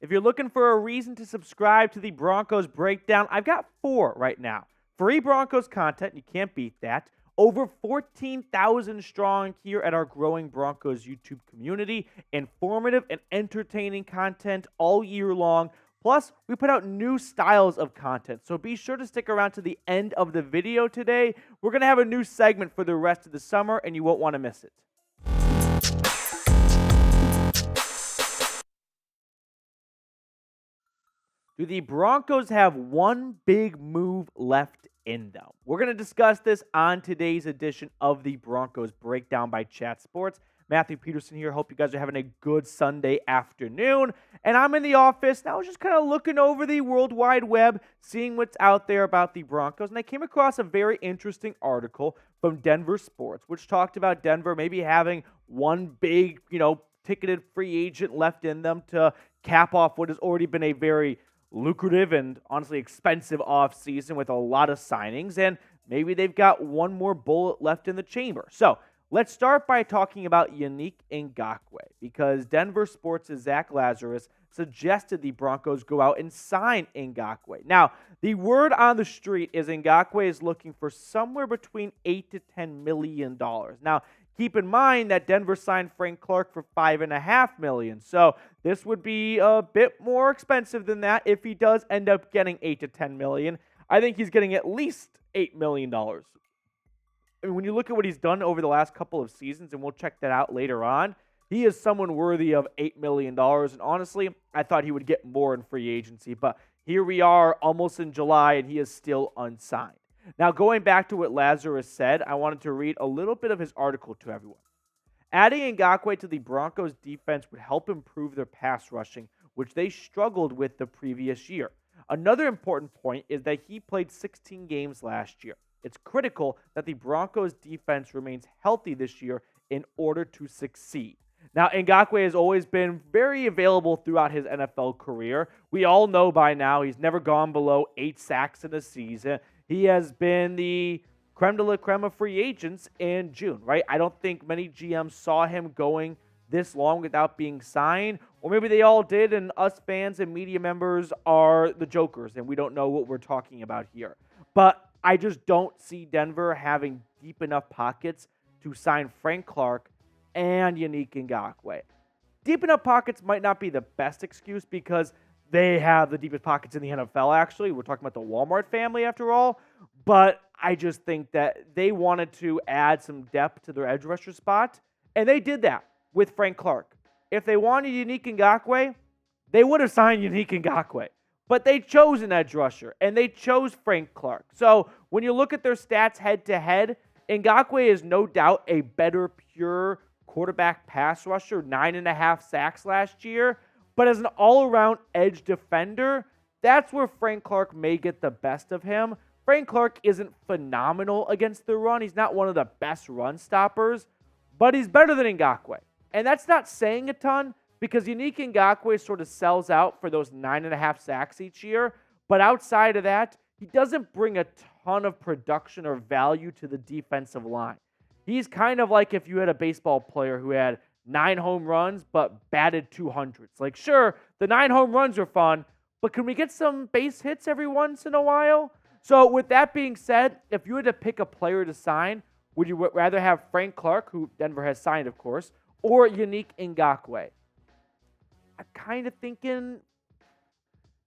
If you're looking for a reason to subscribe to the Broncos Breakdown, I've got 4 right now. Free Broncos content, you can't beat that. Over 14,000 strong here at our growing Broncos YouTube community. Informative and entertaining content all year long. Plus, we put out new styles of content, so be sure to stick around to the end of the video today. We're going to have a new segment for the rest of the summer, and you won't want to miss it. Do the Broncos have one big move left in them? We're going to discuss this on today's edition of the Broncos Breakdown by Chat Sports. Matthew Peterson here. Hope you guys are having a good Sunday afternoon. And I'm in the office now, just kind of looking over the World Wide Web, seeing what's out there about the Broncos. And I came across a very interesting article from Denver Sports, which talked about Denver maybe having one big, ticketed free agent left in them to cap off what has already been a very lucrative and honestly expensive offseason with a lot of signings. And maybe they've got one more bullet left in the chamber. So let's start by talking about Yannick Ngakoue, because Denver Sports' Zach Lazarus suggested the Broncos go out and sign Ngakoue. Now, the word on the street is Ngakoue is looking for somewhere between $8 to $10 million. Now, keep in mind that Denver signed Frank Clark for $5.5 million, so this would be a bit more expensive than that if he does end up getting $8 to $10 million. I think he's getting at least $8 million. I mean, when you look at what he's done over the last couple of seasons, and we'll check that out later on, he is someone worthy of $8 million. And honestly, I thought he would get more in free agency. But here we are almost in July, and he is still unsigned. Now, going back to what Lazarus said, I wanted to read a little bit of his article to everyone. Adding Ngakoue to the Broncos defense would help improve their pass rushing, which they struggled with the previous year. Another important point is that he played 16 games last year. It's critical that the Broncos defense remains healthy this year in order to succeed. Now, Ngakoue has always been very available throughout his NFL career. We all know by now he's never gone below 8 sacks in a season. He has been the creme de la creme of free agents in June, right? I don't think many GMs saw him going this long without being signed, or maybe they all did, and us fans and media members are the jokers, and we don't know what we're talking about here. But I just don't see Denver having deep enough pockets to sign Frank Clark and Yannick Ngakoue. Deep enough pockets might not be the best excuse because they have the deepest pockets in the NFL, actually. We're talking about the Walmart family, after all. But I just think that they wanted to add some depth to their edge rusher spot, and they did that with Frank Clark. If they wanted Yannick Ngakoue, they would have signed Yannick Ngakoue. But they chose an edge rusher, and they chose Frank Clark. So when you look at their stats head-to-head, Ngakoue is no doubt a better pure quarterback pass rusher, 9.5 sacks last year. But as an all-around edge defender, that's where Frank Clark may get the best of him. Frank Clark isn't phenomenal against the run. He's not one of the best run stoppers, but he's better than Ngakoue. And that's not saying a ton, because Yannick Ngakoue sort of sells out for those 9.5 sacks each year. But outside of that, he doesn't bring a ton of production or value to the defensive line. He's kind of like if you had a baseball player who had 9 home runs but batted 200s. Like, sure, the 9 home runs are fun, but can we get some base hits every once in a while? So with that being said, if you had to pick a player to sign, would you rather have Frank Clark, who Denver has signed, of course, or Yannick Ngakoue? I'm kind of thinking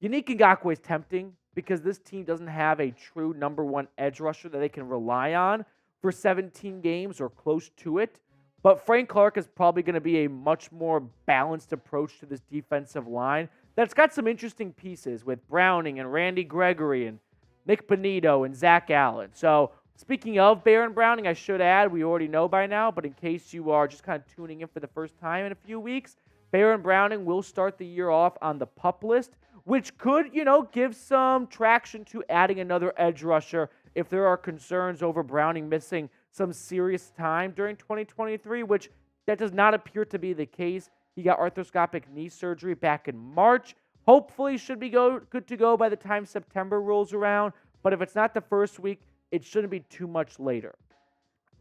Yannick Ngakoue is tempting because this team doesn't have a true number one edge rusher that they can rely on for 17 games or close to it. But Frank Clark is probably going to be a much more balanced approach to this defensive line that's got some interesting pieces with Browning and Randy Gregory and Nick Bonito and Zach Allen. So speaking of Baron Browning, I should add, we already know by now, but in case you are just kind of tuning in for the first time in a few weeks, Baron Browning will start the year off on the PUP list, which could, give some traction to adding another edge rusher if there are concerns over Browning missing some serious time during 2023, which that does not appear to be the case. He got arthroscopic knee surgery back in March. Hopefully should be good to go by the time September rolls around, but if it's not the first week, it shouldn't be too much later.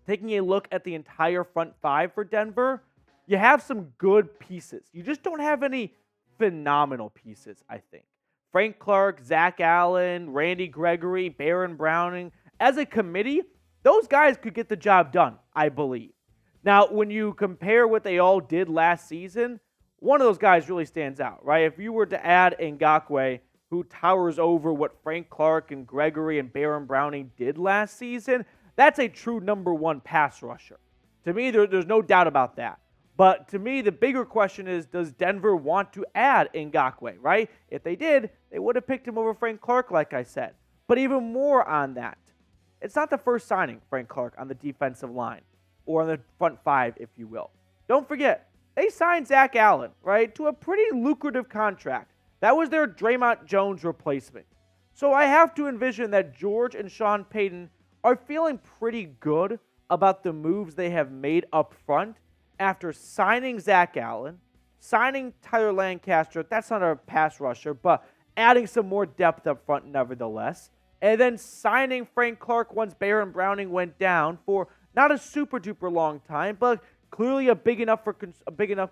Taking a look at the entire front five for Denver, you have some good pieces. You just don't have any phenomenal pieces, I think. Frank Clark, Zach Allen, Randy Gregory, Baron Browning. As a committee, those guys could get the job done, I believe. Now, when you compare what they all did last season, one of those guys really stands out, right? If you were to add Ngakoue, who towers over what Frank Clark and Gregory and Baron Browning did last season, that's a true number one pass rusher. To me, there's no doubt about that. But to me, the bigger question is, does Denver want to add Ngakoue, right? If they did, they would have picked him over Frank Clark, like I said. But even more on that, it's not the first signing, Frank Clark, on the defensive line, or on the front five, if you will. Don't forget, they signed Zach Allen, right, to a pretty lucrative contract. That was their Draymond Jones replacement. So I have to envision that George and Sean Payton are feeling pretty good about the moves they have made up front after signing Zach Allen, signing Tyler Lancaster, that's not a pass rusher, but adding some more depth up front nevertheless, and then signing Frank Clark once Baron Browning went down for not a super-duper long time, but clearly a big enough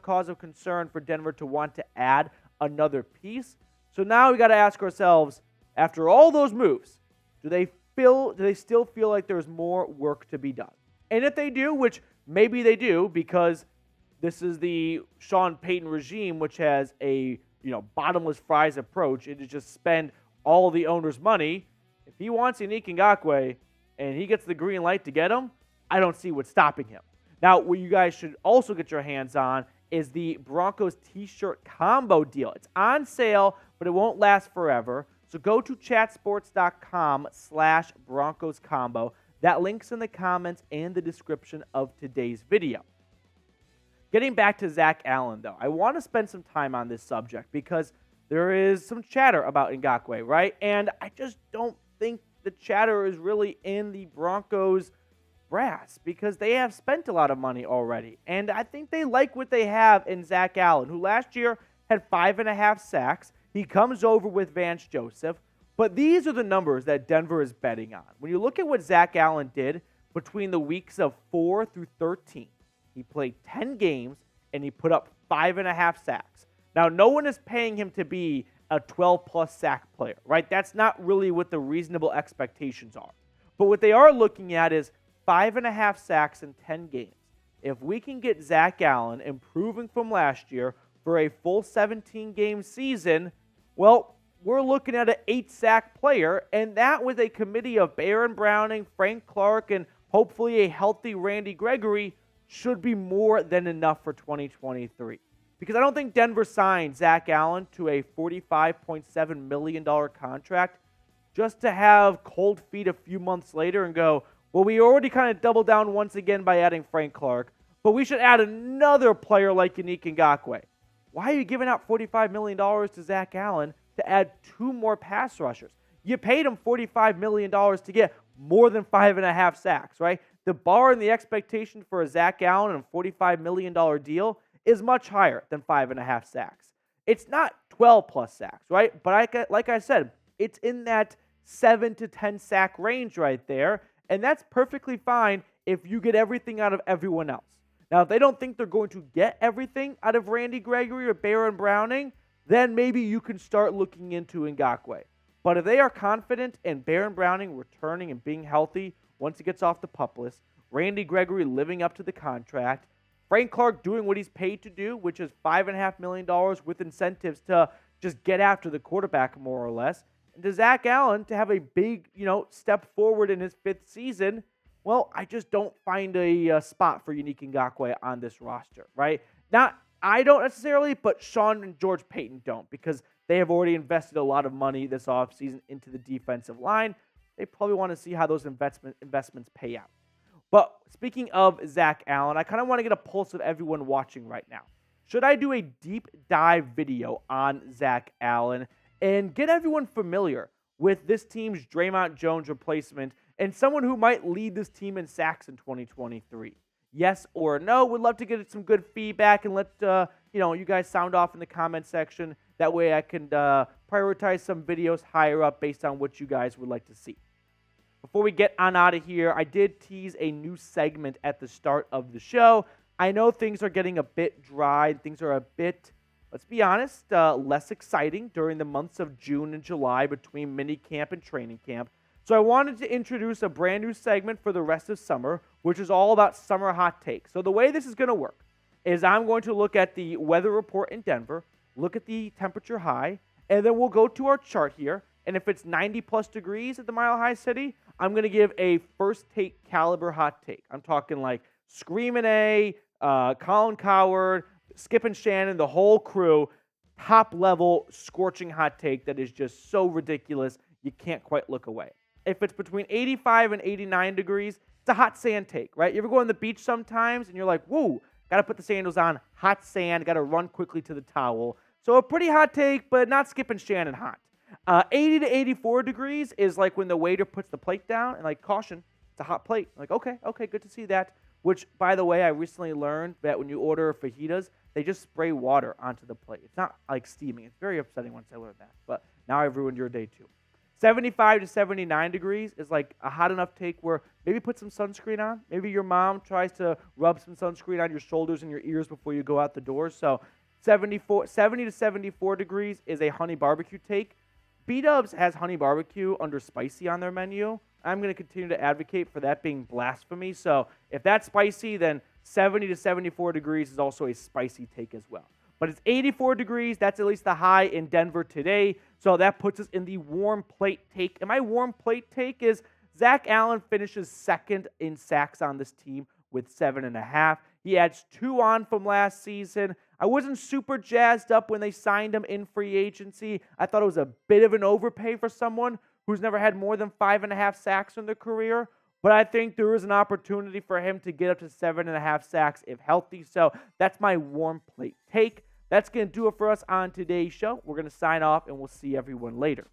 cause of concern for Denver to want to add another piece. So now we got to ask ourselves, after all those moves, do they still feel like there's more work to be done? And if they do, which maybe they do, because this is the Sean Payton regime, which has a bottomless fries approach, it is just spend all the owner's money. If he wants Yannick Ngakoue and he gets the green light to get him, I don't see what's stopping him. Now, what you guys should also get your hands on is the Broncos t-shirt combo deal. It's on sale, but it won't last forever. So go to chatsports.com/Broncos combo. That link's in the comments and the description of today's video. Getting back to Zach Allen, though, I want to spend some time on this subject because there is some chatter about Ngakoue, right? And I just don't think the chatter is really in the Broncos' brass because they have spent a lot of money already. And I think they like what they have in Zach Allen, who last year had 5.5 sacks. He comes over with Vance Joseph. But these are the numbers that Denver is betting on. When you look at what Zach Allen did between the weeks of 4 through 13, he played 10 games and he put up 5.5 sacks. Now, no one is paying him to be a 12-plus sack player, right? That's not really what the reasonable expectations are. But what they are looking at is 5.5 sacks in 10 games. If we can get Zach Allen improving from last year for a full 17-game season, well, we're looking at an 8-sack player, and that with a committee of Baron Browning, Frank Clark, and hopefully a healthy Randy Gregory should be more than enough for 2023. Because I don't think Denver signed Zach Allen to a $45.7 million contract just to have cold feet a few months later and go, well, we already kind of doubled down once again by adding Frank Clark, but we should add another player like Yannick Ngakoue. Why are you giving out $45 million to Zach Allen to add 2 more pass rushers? You paid him $45 million to get more than 5.5 sacks, right? The bar and the expectation for a Zach Allen and a $45 million deal is much higher than 5.5 sacks. It's not 12-plus sacks, right? But like I said, it's in that 7 to 10 sack range right there, and that's perfectly fine if you get everything out of everyone else. Now, if they don't think they're going to get everything out of Randy Gregory or Baron Browning, then maybe you can start looking into Ngakoue. But if they are confident in Baron Browning returning and being healthy once he gets off the PUP list, Randy Gregory living up to the contract, Frank Clark doing what he's paid to do, which is $5.5 million with incentives to just get after the quarterback more or less, and to Zach Allen to have a big, step forward in his 5th season, well, I just don't find a spot for Yannick Ngakoue on this roster, right? I don't necessarily, but Sean and George Payton don't because they have already invested a lot of money this offseason into the defensive line. They probably want to see how those investments pay out. But speaking of Zach Allen, I kind of want to get a pulse of everyone watching right now. Should I do a deep dive video on Zach Allen and get everyone familiar with this team's Draymond Jones replacement and someone who might lead this team in sacks in 2023? Yes or no? Would love to get some good feedback and let you guys sound off in the comment section. That way I can prioritize some videos higher up based on what you guys would like to see. Before we get on out of here, I did tease a new segment at the start of the show. I know things are getting a bit dry. Things are a bit, let's be honest, less exciting during the months of June and July between mini camp and training camp. So I wanted to introduce a brand new segment for the rest of summer, which is all about summer hot takes. So the way this is going to work is I'm going to look at the weather report in Denver, look at the temperature high, and then we'll go to our chart here. And if it's 90 plus degrees at the Mile High City, I'm going to give a first take caliber hot take. I'm talking like Screamin' A, Colin Coward, Skip and Shannon, the whole crew, top level scorching hot take that is just so ridiculous you can't quite look away. If it's between 85 and 89 degrees, it's a hot sand take, right? You ever go on the beach sometimes and you're like, whoa, got to put the sandals on, hot sand, got to run quickly to the towel. So a pretty hot take, but not Skip and Shannon hot. 80 to 84 degrees is like when the waiter puts the plate down and like, caution, it's a hot plate. Like, okay, good to see that. Which, by the way, I recently learned that when you order fajitas, they just spray water onto the plate. It's not like steaming. It's very upsetting once I learned that. But now I've ruined your day too. 75 to 79 degrees is like a hot enough take where maybe put some sunscreen on. Maybe your mom tries to rub some sunscreen on your shoulders and your ears before you go out the door. So 70 to 74 degrees is a honey barbecue take. B-Dubs has honey barbecue under spicy on their menu. I'm going to continue to advocate for that being blasphemy. So if that's spicy, then 70 to 74 degrees is also a spicy take as well. But it's 84 degrees. That's at least the high in Denver today. So that puts us in the warm plate take. And my warm plate take is Zach Allen finishes second in sacks on this team with 7.5. He adds 2 on from last season. I wasn't super jazzed up when they signed him in free agency. I thought it was a bit of an overpay for someone who's never had more than 5.5 sacks in their career. But I think there is an opportunity for him to get up to 7.5 sacks if healthy. So that's my warm plate take. That's going to do it for us on today's show. We're going to sign off, and we'll see everyone later.